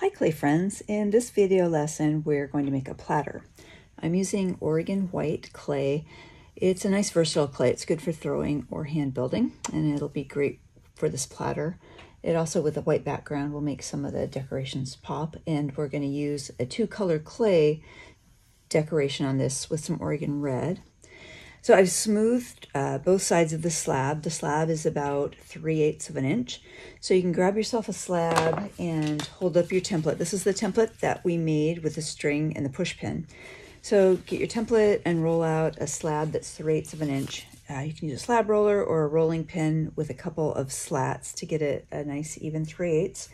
Hi clay friends, in this video lesson we're going to make a platter. I'm using Oregon white clay. It's a nice versatile clay. It's good for throwing or hand building, and it'll be great for this platter. It also, with a white background, will make some of the decorations pop, and we're going to use a two-color clay decoration on this with some Oregon red. So I've smoothed both sides of the slab. The slab is about 3/8 of an inch. So you can grab yourself a slab and hold up your template. This is the template that we made with the string and the push pin. So get your template and roll out a slab that's 3/8 of an inch. You can use a slab roller or a rolling pin with a couple of slats to get it a nice even 3/8.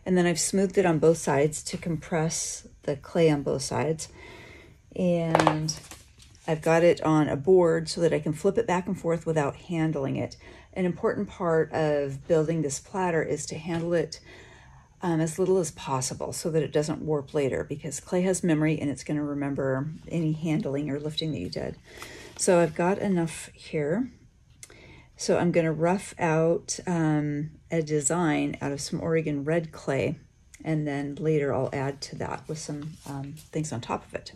And then I've smoothed it on both sides to compress the clay on both sides. And I've got it on a board so that I can flip it back and forth without handling it. An important part of building this platter is to handle it as little as possible so that it doesn't warp later, because clay has memory and it's going to remember any handling or lifting that you did. So I've got enough here. So I'm going to rough out a design out of some Oregon red clay, and then later I'll add to that with some things on top of it.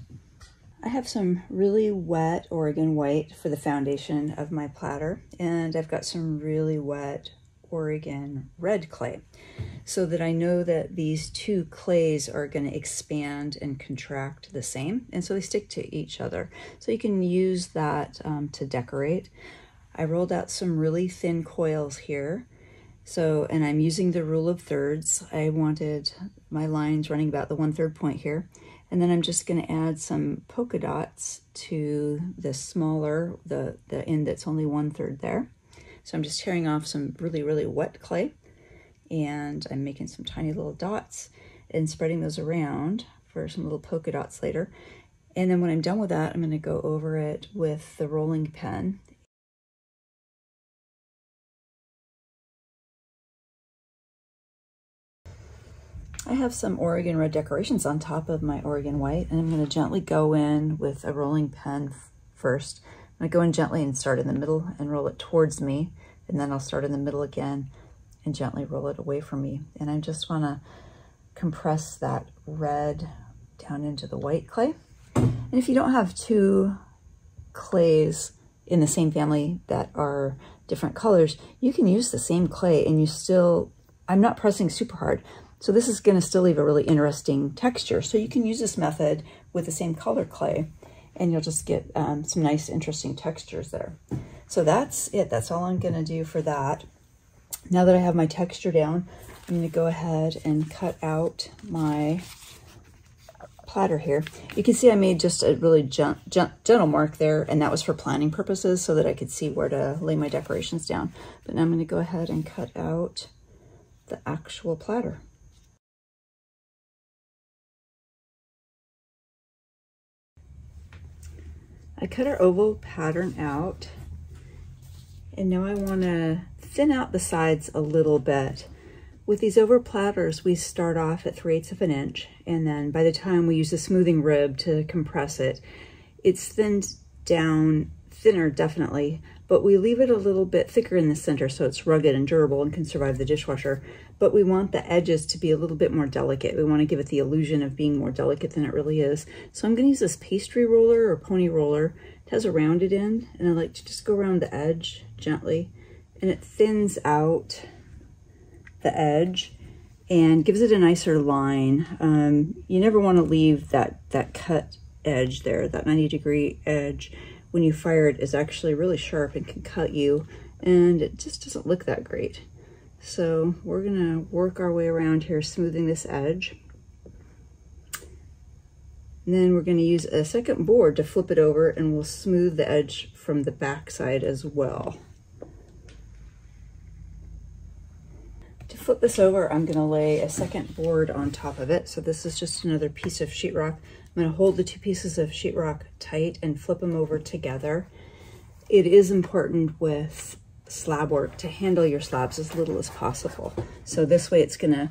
I have some really wet Oregon white for the foundation of my platter, and I've got some really wet Oregon red clay, so that I know that these two clays are going to expand and contract the same, and so they stick to each other. So you can use that to decorate. I rolled out some really thin coils here. So, and I'm using the rule of thirds. I wanted my lines running about the 1/3 point here. And then I'm just going to add some polka dots to the smaller, the end that's only 1/3 there. So I'm just tearing off some really wet clay, and I'm making some tiny little dots and spreading those around for some little polka dots later. And then when I'm done with that, I'm going to go over it with the rolling pin. I have some Oregon red decorations on top of my Oregon white, and I'm going to gently go in with a rolling pin first. I'm going to go in gently and start in the middle and roll it towards me, and then I'll start in the middle again and gently roll it away from me. And I just want to compress that red down into the white clay. And if you don't have two clays in the same family that are different colors, you can use the same clay and you still, I'm not pressing super hard. So this is going to still leave a really interesting texture. So you can use this method with the same color clay, and you'll just get some nice, interesting textures there. So that's it. That's all I'm going to do for that. Now that I have my texture down, I'm going to go ahead and cut out my platter here. You can see I made just a really gentle mark there, and that was for planning purposes so that I could see where to lay my decorations down. But now I'm going to go ahead and cut out the actual platter. I cut our oval pattern out, and now I want to thin out the sides a little bit. With these oval platters, we start off at 3/8 of an inch, and then by the time we use the smoothing rib to compress it, it's thinned down, thinner definitely, but we leave it a little bit thicker in the center so it's rugged and durable and can survive the dishwasher. But we want the edges to be a little bit more delicate. We want to give it the illusion of being more delicate than it really is. So I'm going to use this pastry roller or pony roller. It has a rounded end, and I like to just go around the edge gently, and it thins out the edge and gives it a nicer line. You never want to leave that cut edge there, that 90-degree edge. When you fire it, is actually really sharp and can cut you, and it just doesn't look that great. So we're gonna work our way around here, smoothing this edge. And then we're gonna use a second board to flip it over, and we'll smooth the edge from the back side as well. To flip this over, I'm gonna lay a second board on top of it. So this is just another piece of sheetrock. I'm going to hold the two pieces of sheetrock tight and flip them over together. It is important with slab work to handle your slabs as little as possible. So this way it's going to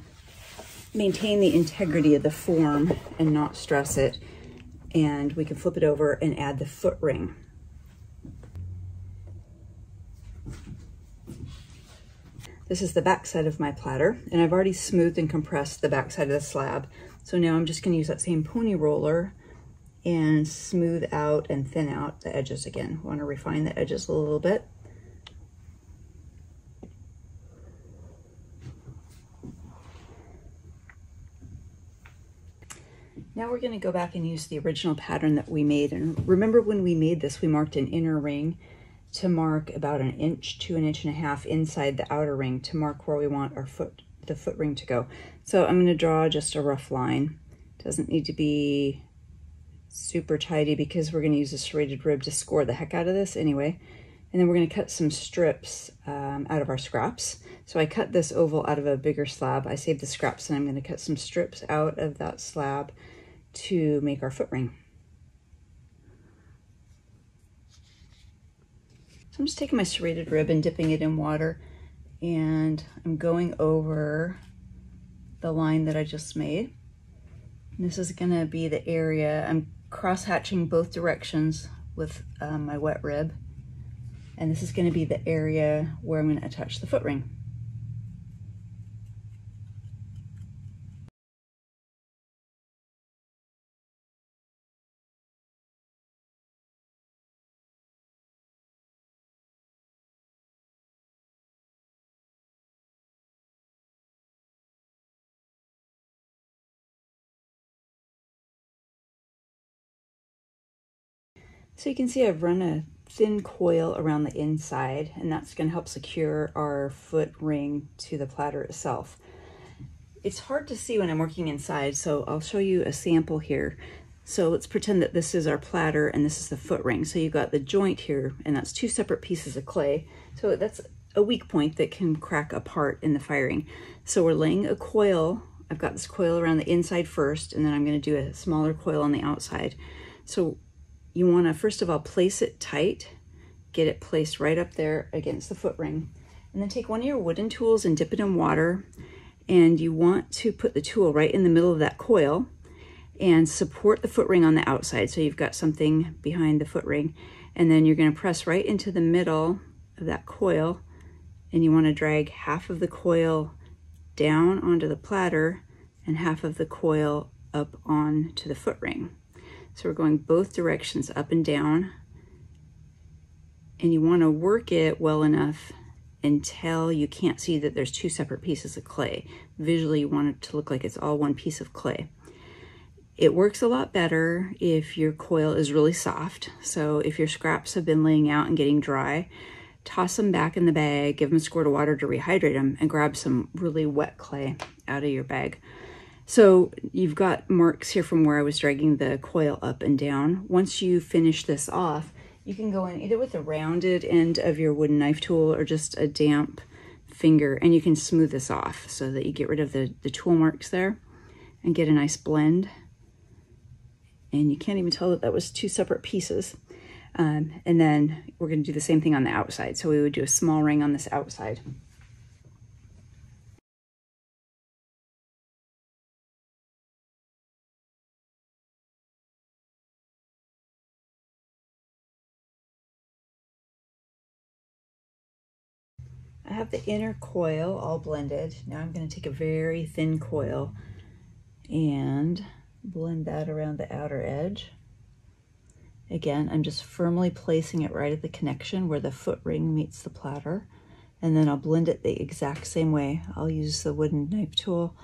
maintain the integrity of the form and not stress it. And we can flip it over and add the foot ring. This is the back side of my platter, and I've already smoothed and compressed the back side of the slab. So now I'm just going to use that same pony roller and smooth out and thin out the edges again. I want to refine the edges a little bit. Now we're going to go back and use the original pattern that we made. And remember, when we made this, we marked an inner ring to mark about 1 inch to 1.5 inches inside the outer ring to mark where we want our the foot ring to go. So I'm going to draw just a rough line. It doesn't need to be super tidy because we're going to use a serrated rib to score the heck out of this anyway. And then we're going to cut some strips out of our scraps. So I cut this oval out of a bigger slab. I saved the scraps, and I'm going to cut some strips out of that slab to make our foot ring. So I'm just taking my serrated rib and dipping it in water, and I'm going over the line that I just made. And this is going to be the area. I'm cross-hatching both directions with my wet rib, and this is going to be the area where I'm going to attach the foot ring. So you can see I've run a thin coil around the inside, and that's going to help secure our foot ring to the platter itself. It's hard to see when I'm working inside, so I'll show you a sample here. So let's pretend that this is our platter and this is the foot ring. So you've got the joint here, and that's 2 separate pieces of clay. So that's a weak point that can crack apart in the firing. So we're laying a coil. I've got this coil around the inside first, and then I'm going to do a smaller coil on the outside. So you want to, first of all, place it tight, get it placed right up there against the foot ring, and then take one of your wooden tools and dip it in water, and you want to put the tool right in the middle of that coil and support the foot ring on the outside, so you've got something behind the foot ring, and then you're going to press right into the middle of that coil, and you want to drag half of the coil down onto the platter and half of the coil up onto the foot ring. So we're going both directions, up and down, and you want to work it well enough until you can't see that there's 2 separate pieces of clay. Visually, you want it to look like it's all one piece of clay. It works a lot better if your coil is really soft. So if your scraps have been laying out and getting dry, toss them back in the bag, give them a squirt of water to rehydrate them, and grab some really wet clay out of your bag. So you've got marks here from where I was dragging the coil up and down. Once you finish this off, you can go in either with the rounded end of your wooden knife tool or just a damp finger, and you can smooth this off so that you get rid of the tool marks there and get a nice blend. And you can't even tell that that was 2 separate pieces. And then we're going to do the same thing on the outside. So we would do a small ring on this outside. I have the inner coil all blended. Now I'm going to take a very thin coil and blend that around the outer edge. Again, I'm just firmly placing it right at the connection where the foot ring meets the platter, and then I'll blend it the exact same way. I'll use the wooden knife tool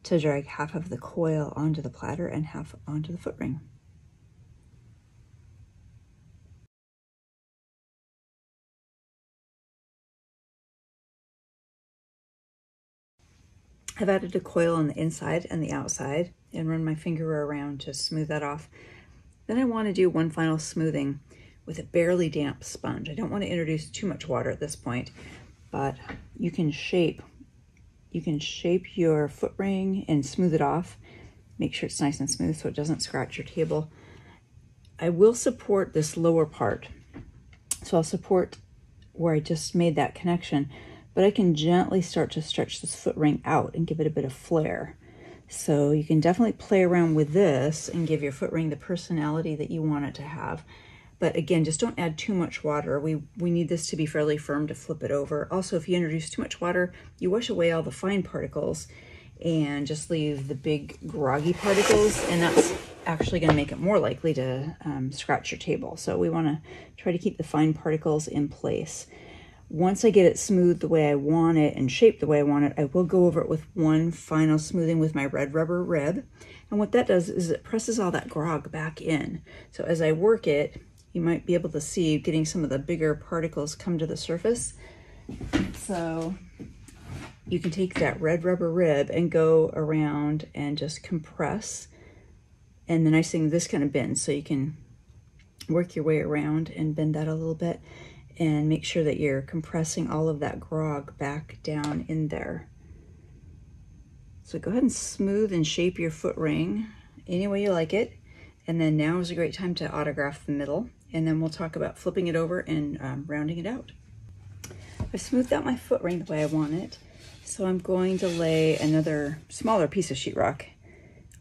to drag half of the coil onto the platter and half onto the foot ring. I've added a coil on the inside and the outside and run my finger around to smooth that off. Then I want to do one final smoothing with a barely damp sponge. I don't want to introduce too much water at this point, but you can shape your foot ring and smooth it off. Make sure it's nice and smooth so it doesn't scratch your table. I will support this lower part. So I'll support where I just made that connection, but I can gently start to stretch this foot ring out and give it a bit of flair. So you can definitely play around with this and give your foot ring the personality that you want it to have. But again, just don't add too much water. We need this to be fairly firm to flip it over. Also, if you introduce too much water, you wash away all the fine particles and just leave the big groggy particles, and that's actually going to make it more likely to scratch your table. So we want to try to keep the fine particles in place. Once I get it smooth the way I want it and shaped the way I want it, I will go over it with one final smoothing with my red rubber rib. And what that does is it presses all that grog back in. So as I work it, you might be able to see getting some of the bigger particles come to the surface. So you can take that red rubber rib and go around and just compress. And the nice thing, this kind of bends, so you can work your way around and bend that a little bit and make sure that you're compressing all of that grog back down in there. So go ahead and smooth and shape your foot ring any way you like it. And then now is a great time to autograph the middle. And then we'll talk about flipping it over and rounding it out. I've smoothed out my foot ring the way I want it. So I'm going to lay another smaller piece of sheetrock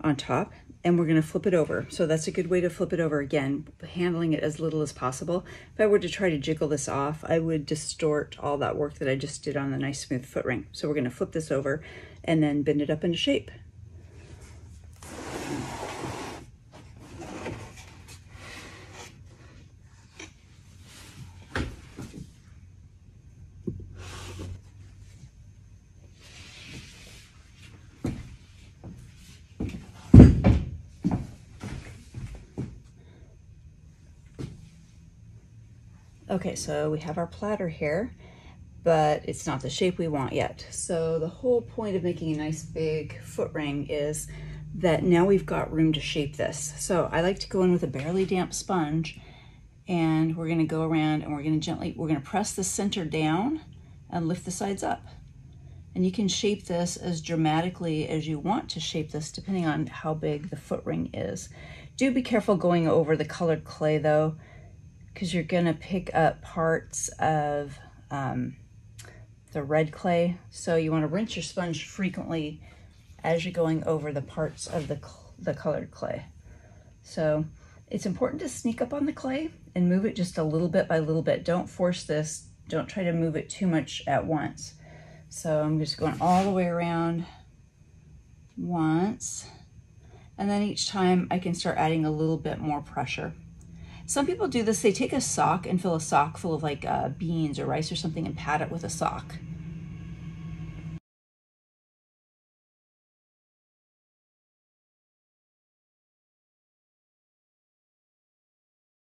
on top, and we're going to flip it over. So that's a good way to flip it over, again, handling it as little as possible. If I were to try to jiggle this off, I would distort all that work that I just did on the nice smooth foot ring. So we're going to flip this over and then bend it up into shape. Okay, so we have our platter here, but it's not the shape we want yet. So the whole point of making a nice big foot ring is that now we've got room to shape this. So I like to go in with a barely damp sponge, and we're gonna go around and we're gonna press the center down and lift the sides up. And you can shape this as dramatically as you want to shape this, depending on how big the foot ring is. Do be careful going over the colored clay though, because you're gonna pick up parts of the red clay. So you wanna rinse your sponge frequently as you're going over the parts of the colored clay. So it's important to sneak up on the clay and move it just a little bit by little bit. Don't force this. Don't try to move it too much at once. So I'm just going all the way around once, and then each time I can start adding a little bit more pressure. Some people do this, they take a sock and fill a sock full of like beans or rice or something and pat it with a sock.